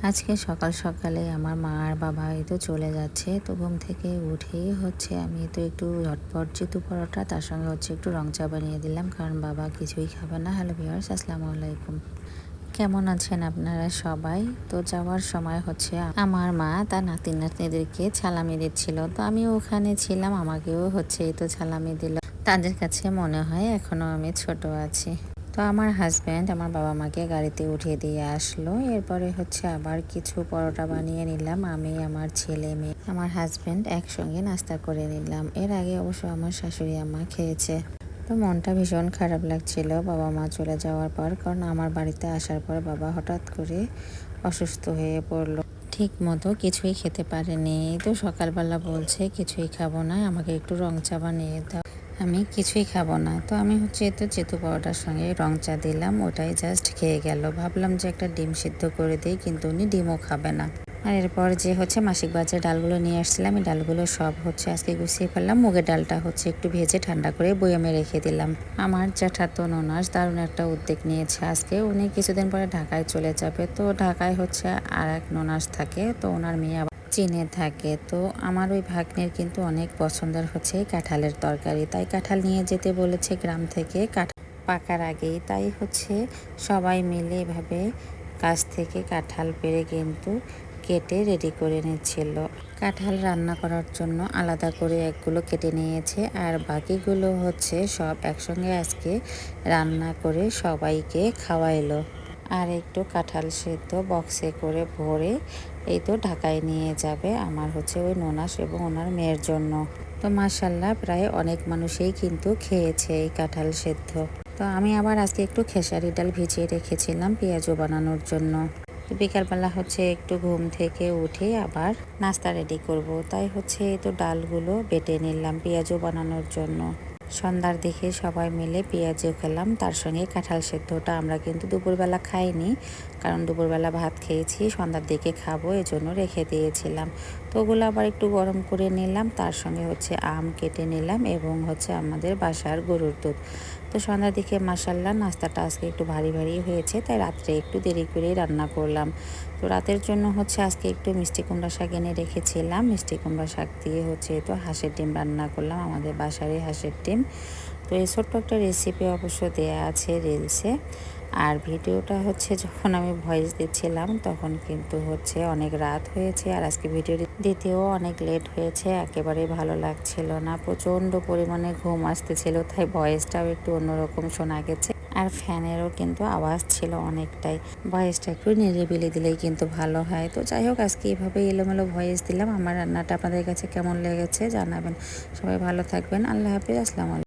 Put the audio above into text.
আজকে সকাল সকালে আমার মা আর বাবা এই তো চলে যাচ্ছে। তো ঘুম থেকে উঠেই আমি তো একটু ঝটপট যেহেতু পরোটা, তার সঙ্গে একটু রং চা বানিয়ে দিলাম, কারণ বাবা কিছুই খাবে না। হ্যালো ভিউয়ার্স, আসসালামু আলাইকুম। কেমন আছেন আপনারা সবাই? তো যাওয়ার সময় আমার মা তার নাতি নাতনিদেরকে সালামি দিচ্ছিল। তো আমিও ওখানে ছিলাম, আমাকেও এই তো সালামি দিল। তাদের কাছে মনে হয় এখনো আমি ছোট আছি। তো আমার হাজব্যান্ড আমার বাবা মাকে গাড়িতে উঠিয়ে দিয়ে আসলো। এরপরে আবার কিছু পরোটা বানিয়ে নিলাম। আমি, আমার ছেলে মেয়ে, আমার হাজব্যান্ড একসঙ্গে নাস্তা করে নিলাম। এর আগে অবশ্য আমার শাশুড়ি আম্মা খেয়েছে। তো মনটা ভীষণ খারাপ লাগছিল বাবা মা চলে যাওয়ার পর, কারণ আমার বাড়িতে আসার পর বাবা হঠাৎ করে অসুস্থ হয়ে পড়লো। ঠিক মতো কিছুই খেতে পারেনি। তো সকালবেলা বলছে কিছুই খাবো না, আমাকে একটু রং চা বানিয়ে দাও। আমি কিছুই খাবো না। তো আমি তো চেতু পরোটার সঙ্গে রং চা দিলাম, ওটাই জাস্ট খেয়ে গেল। ভাবলাম যে একটা ডিম সিদ্ধ করে দিই, কিন্তু উনি ডিমও খাবে না। আর এরপর যে মাসিক বাজারে ডালগুলো নিয়ে আসছিলাম, এই ডালগুলো সব আজকে গুছিয়ে ফেললাম। মুগের ডালটা একটু ভেজে ঠান্ডা করে বয়ামে রেখে দিলাম। আমার জ্যাঠাতো ননাস দারুণ একটা উদ্যোগ নিয়েছে আজকে। উনি কিছুদিন পরে ঢাকায় চলে যাবে। তো ঢাকায় আর এক ননাস থাকে, তো ওনার মেয়ে চীনে থাকে। তো আমার ওই ভাগ্নের কিন্তু অনেক পছন্দের কাঁঠালের তরকারি, তাই কাঁঠাল নিয়ে যেতে বলেছে গ্রাম থেকে কাঁঠাল পাকার আগেই। তাই সবাই মিলে এভাবে গাছ থেকে কাঁঠাল পেড়ে কিন্তু কেটে রেডি করে নিচ্ছিল। কাঁঠাল রান্না করার জন্য আলাদা করে একগুলো কেটে নিয়েছে, আর বাকিগুলো সব একসঙ্গে আজকে রান্না করে সবাইকে খাওয়াইলো। আর একটু কাঁঠাল সেদ্ধ বক্সে করে ভরে এই তো ঢাকায় নিয়ে যাবে আমার ওই ননাস এবং ওনার মেয়ের জন্য। তো মাশাল্লাহ প্রায় অনেক মানুষই কিন্তু খেয়েছে এই কাঁঠাল সেদ্ধ। তো আমি আবার আজকে একটু খেসারি ডাল ভিজিয়ে রেখেছিলাম পেঁয়াজু বানানোর জন্য। তো বিকালবেলা একটু ঘুম থেকে উঠে আবার নাস্তা রেডি করব। তাই এই তো ডালগুলো বেটে নিলাম পেঁয়াজু বানানোর জন্য। সন্ধ্যার দিকে সবাই মিলে পেঁয়াজও খেলাম, তার সঙ্গে কাঁঠাল সেদ্ধটা আমরা কিন্তু দুপুরবেলা খাইনি, কারণ দুপুরবেলা ভাত খেয়েছি, সন্ধ্যার দিকে খাবো এজন্য রেখে দিয়েছিলাম। তো ওগুলো আবার একটু গরম করে নিলাম, তার সঙ্গে আম কেটে নিলাম এবং আমাদের বাসার গরুর দুধ। তো সন্ধ্যার দিকে মাসাল্লাহ নাস্তাটা আজকে একটু ভারী ভারী হয়েছে, তাই রাত্রে একটু দেরি করেই রান্না করলাম। তো রাতের জন্য আজকে একটু মিষ্টি কুমড়া শাক এনে রেখেছিলাম। মিষ্টি কুমড়া শাক দিয়ে তো হাঁসের ডিম রান্না করলাম, আমাদের বাসারই হাঁসের ডিম। তো এই ছোট্ট একটা রেসিপি অবশ্য দেয়া আছে রিলসে। আর ভিডিওটা যখন আমি ভয়েস দিচ্ছিলাম তখন কিন্তু অনেক রাত হয়েছে, আর আজকে ভিডিও দিতেও অনেক লেট হয়েছে। একেবারে ভালো লাগছিল না, প্রচণ্ড পরিমাণে ঘুম আসতেছিল, তাই ভয়েসটাও একটু অন্যরকম শোনা গেছে। আর ফ্যানেরও কিন্তু আওয়াজ ছিল অনেকটাই। ভয়েসটা একটু নিরিবিলি দিলেই কিন্তু ভালো হয়। তো যাই হোক, আজকে এইভাবে এলোমেলো ভয়েস দিলাম। আমার রান্নাটা আপনাদের কাছে কেমন লেগেছে জানাবেন। সবাই ভালো থাকবেন। আল্লাহ হাফিজ। আসসালামু আলাইকুম।